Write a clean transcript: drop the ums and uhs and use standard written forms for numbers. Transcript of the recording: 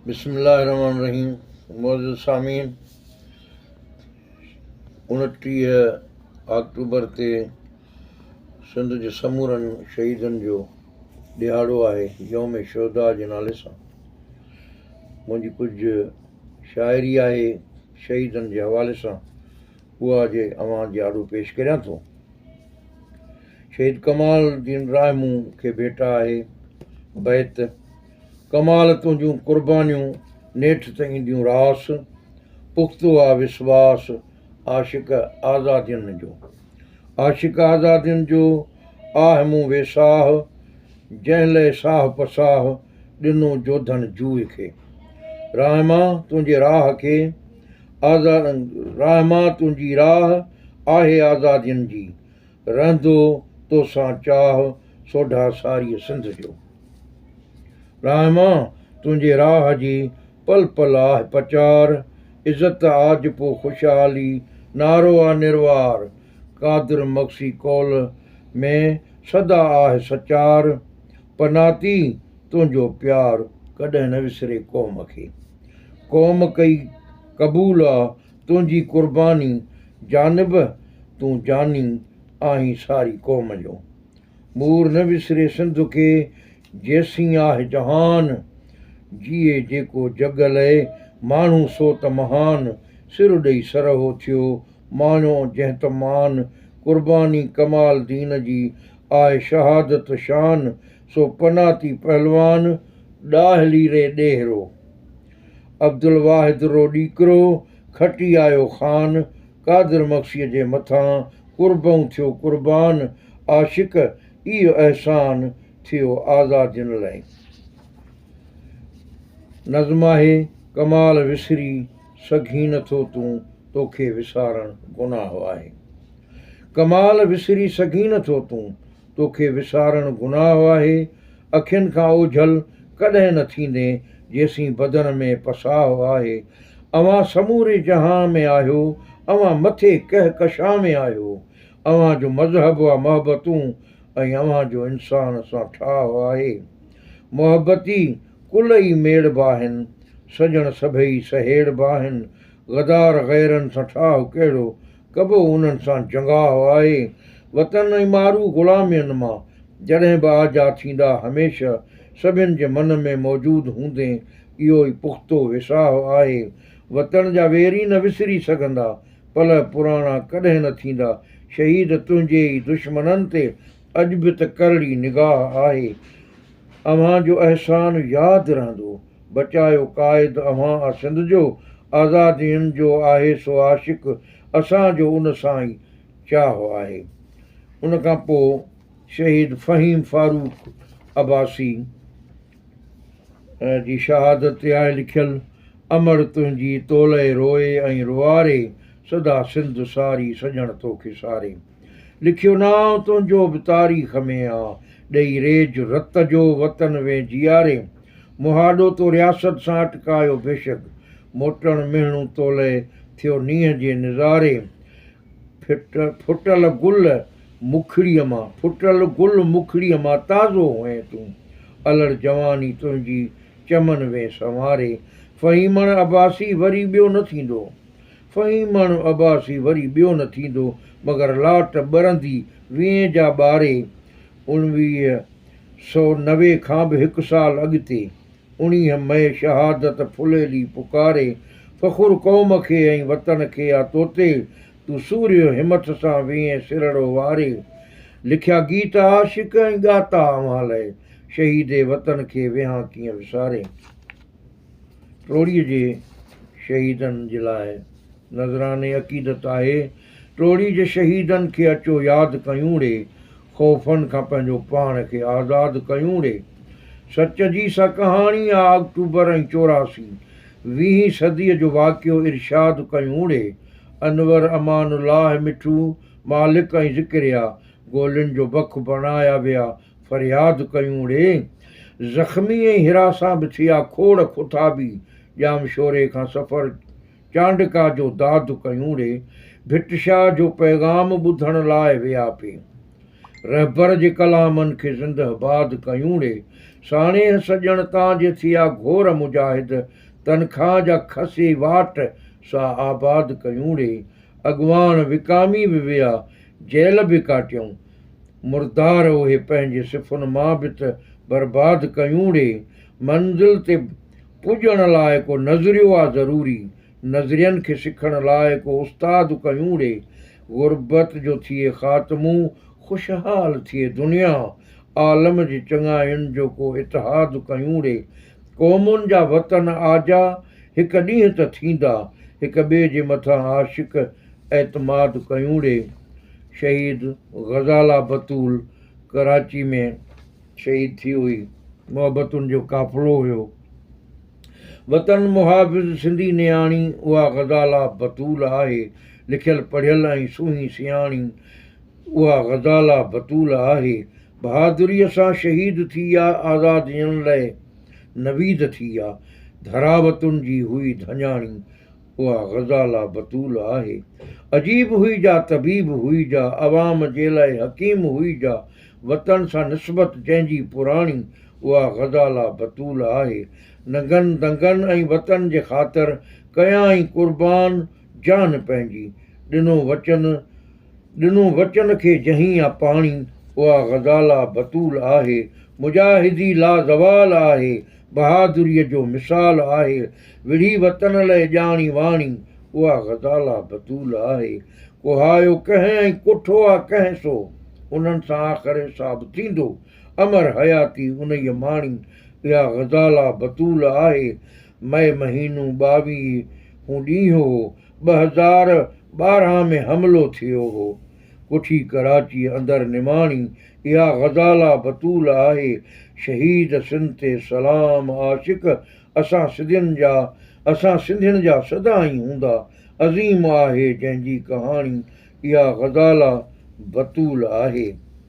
बिस्मिल्लाहिर्रहमानिर्रहीम। मौजूद सामीन, 29 अक्टूबर ते सिंध जे समूरन शहीदन जो ॾिहाड़ो आहे, यौम शुहदा जे नाले सां। मुंहिंजी कुझु शाइरी आहे शहीदन जे हवाले सां, उहा जे अवां जे आॾो पेश करियां थो। शहीद कमाल दीन राहमू खे भेटा आहे बैत। कमाल तुंहिंजूं कुर्बानियूं नेठि त ईंदियूं रास, पुख़्तो आहे विश्वास आशिक आज़ादियुनि जो। आशिक आज़ादियुनि जो आह मूं वेसाह, जंहिं लाइ साह पसाह ॾिनो जोधन जूह खे। रहमा तुंहिंजे राह खे रहमा तुंहिंजी राह आहे आज़ादियुनि जी, रहंदो तोसां चाह सोढा सारीअ सिंध जो। रहमा तुंहिंजे राह जी पल पल आहे पचार, इज़त आज पो ख़ुशहाली नारो आहे निर्वार। कादिर मक्सी कौल में सदा आहे सचार, पनाती तुंहिंजो प्यार कॾहिं न विसरे क़ौम खे। क़ौम कई क़बूल आहे तुंहिंजी कुर्बानी, जानिब तूं जानी आहीं सारी क़ौम जो। मूर न विसरे सिंध खे जेसीं आहे जहान, जीए जेको जग लहे माण्हू सो त महान। सिर ॾेई सरहो थियो माण्हू जंहिं त मान, कुर्बानी कमाल दीन जी आहे शहादत शान। सो पनाती पहलवान ॾाहली रे ॾेहरो, अब्दुल वाहिद रो ॾीकरो खटी आयो ख़ान। कादिर मक्सीअ जे मथां कुर्बऊं थियो कुर्बान, आशिक इहो अहसान थियो आज़ादियुनि लाइ। नज़्म आहे कमाल विसरी सघीं नथो तूं, तोखे विसारण गुनाह आहे। कमाल विसरी सघीं नथो तूं, तोखे विसारण गुनाह आहे। अखियुनि खां ओझल कॾहिं न थींदे जेसीं बदन में पसाह आहे। अवां समूरे जहां में आहियो, अवां मथे कहकशां में आहियो। अवां जो मज़हब आहे मोहबतूं, ऐं अवां जो इंसान सां ठाह आहे। मोहबती कुल ई मेड़ आहिनि, सजण सभई सहेड़ आहिनि। गदार गैरनि सां ठाह कहिड़ो, कबो उन्हनि सां जंगाह आहे। वतन ऐं मारू ग़ुलामियुनि मां जॾहिं बि आज़ाद थींदा हमेशह, सभिनि जे मन में मौजूदु हूंदे इहो ई पुख़्तो विसाह आहे। वतन जा वेरी न विसरी सघंदा, पल पुराणा कॾहिं न थींदा। शहीद तुंहिंजे ई दुश्मननि ते अॼु बि त करड़ी निगाह आहे। अव्हां जो अहसान यादि रहंदो, बचायो क़ाइद अव्हां आ सिंध जो। आज़ादियुनि जो आहे सो आशिक, असांजो उन सां ई चाह आहे। उन खां पोइ शहीद फ़हीम फारूक अब्बासी जी शहादत ते आहे लिखियलु, अमर तुंहिंजी तोले रोए ऐं रुआरे, सदा सिंध सारी सजण तोखे सारे। लिखियो नाव तुंहिंजो बि तारीख़ में आ, ॾेई रेज रत जो वतन वे जियारे। मुहाॾो तो रियासत सां अटकायो बेशक, मोटण मिहणू तोले थियो नींहं जे निज़ारे। फुटल गुल मुखड़ीअ मां ताज़ो हुएं तूं, अलड़ जवानी तुंहिंजी चमन वे संवारे। फ़हीमण अब्बासी वरी ॿियो न थींदो, फ़हीमण अब्बासी वरी ॿियो न थींदो, मगर लाट ॿरंदी 20 जा ॿारे। 1990 खां बि 1 साल अॻिते 19 मई शहादत फुलेली पुकारे। फ़ख़ुर क़ौम खे ऐं वतन खे आ तोते, तूं सूर्य हिमथ सां वीहें सिरड़ो वारे। लिखिया गीत आशिक ऐं ॻाता अव्हां लाइ, शहीदे वतन खे विहां कीअं विसारे। ट्रोड़ीअ जे शहीदनि जे लाइ नज़राने अक़ीदत आहे। ट्रोड़ी जे शहीदनि खे अचो यादि कयूं रे, ख़ौफ़नि खां पंहिंजो पाण खे आज़ादु कयूं रे। सच जी सा कहाणी आहे अक्टूबर ऐं 84, 20वीं सदीअ जो वाक़ियो इरशाद कयूं रे। अनवर अमानुल्लाह मिठू मालिक ऐं ज़िक्रिया, गोलियुनि जो बख बणाया विया फरियाद कयूं रे। ज़ख़्मी ऐं हिरासां बि थिया खोड़ खुताबी, ॼाम शोरे खां सफ़र चांडका जो दाद कयूं रे। भिट शाह जो पैगाम ॿुधण लाइ विया पे, रहबर जे कलामनि खे ज़िंदहबाद कयूंड़े, साणेह सॼण तव्हांजे थिया घोर मुजाहिद, तनख़्वाह जा खसे वाट सां आबाद कयूंड़े, अॻवान विकामी बि विया जेल बि काटियऊं, मुर्दार उहे पंहिंजे सिफ़ुनि मां बि त बर्बाद कयूंड़े, मंज़िल ते पुॼण लाइ को नज़रियो आहे ज़रूरी, नज़रियनि खे सिखण लाइ को उस्ताद कयूंड़े, गुरबत जो थिए ख़ात्मो, ख़ुशहाल थिए दुनिया, आलम जी चङाइयुनि जो को इतिहाद कयूंड़े, क़ौमुनि जा वतन आजा हिकु ॾींहुं त थींदा, हिक ॿिए जे मथां आशिक एतमाद कयूंड़े। शहीद ग़ज़ाला बतूल कराची में शहीद थी हुई, मोहबतुनि जो काफ़िलो हुयो। वतन मुहाफ़िज़ सिंधी नियाणी उहा ग़ज़ाला बतूल आहे, लिखियल पढ़ियल ऐं सुही सियाणी उहा ग़ज़ाला बतूल आहे, बहादुरीअ सां शहीद थी आहे, आज़ादियुनि लाइ नवीद थी आहे, धरावतुनि जी हुई धञाणी उहा ग़ज़ाला बतूल आहे। अजीब हुई जा तबीब हुई जा, अवाम जे लाइ हकीम हुई जा, वतन सां निस्बत जंहिंजी पुराणी उहा ग़ज़ाला बतूल आहे। नंगनि दंगनि ऐं वतन जे ख़ातिर कयाईं क़ुर्बान जान पंहिंजी, ॾिनो वचन खे जहीं आहे पाणी उहा ग़ज़ाला बतूल आहे। मुजाहिदी लाज़वाल आहे, बहादुरीअ जो मिसाल आहे, विढ़ी वतन लाइ ॼाणी वाणी उहा ग़ज़ाला बतूल आहे। कुहायो कंहिं ऐं कुठो आहे कंहिं सो, उन्हनि सां आख़िर हिसाब थींदो, अमर हयाती उन्हीअ माणी इहा ग़ज़ाला बतूल आहे। मई महीनो 22 हू ॾींहुं हो, 2012 में हमिलो थियो हो, कुठी कराची अंदरि निमाणी इहा ग़ज़ाला बतूल आहे। शहीद सिंध ते सलाम आशिक, असां सिंधियुनि जा सदा ई हूंदा, अज़ीम आहे जंहिंजी कहाणी इहा ग़ज़ाला बतूल आहे।